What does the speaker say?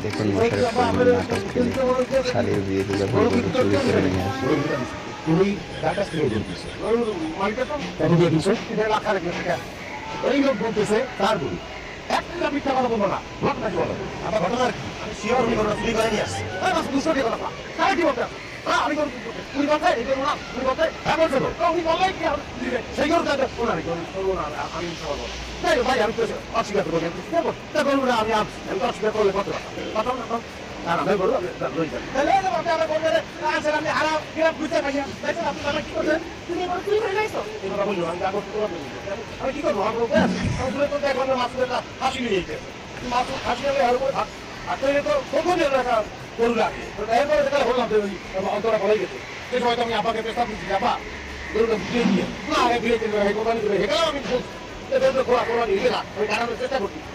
দেখুন মোশাররফ করিমের নাটক খেলে শালীর বিয়ে দিলে গরু চুরি করে নিয়ে আসে। তুমি কার কাছ থেকে বলতেছো কেন দিয়ে দিছো ওই লোক বলতেছে তার গরু একটা মিথ্যা কথা বলবো না ঘটনা কি বলো আমার ঘটনা কি আমি শিওর উনি ঘটনা চুরি করে নিয়ে আসছে দুশো টাকা কথা তারা কি বলতে আমি উনি বলতে এই করবো না উনি বলতে হ্যাঁ বলছে তো উনি বললেই কি সেই গরু আমি ভাই আমি তো অস্বীকার করবো বলবো না আমি অস্বীকার করলে কত কথা না না বলবো আমি হারাম কিরম বুঝতে পারি আপনি কি করছেন তুমি এবার চুরি করে যাইছো এই কথা বললো আমি আমি কি করবো আমার এখন মাসুদের হাসি নিয়ে যেতে মাসুদ হাসি নিয়ে আর উপরে আসলে তো কখন রাখা গরু লাগে এরপরে সেটা বললাম যে ওই অন্তরা বলে গেছে সে সময় তো আমি আপাকে পেশা দিচ্ছি আপা গরুটা বুঝিয়ে দিয়ে না আগে দিয়ে কোরবানি করে হেঁটে আমি খোলা নিয়ে না আমি কাটানোর চেষ্টা করছি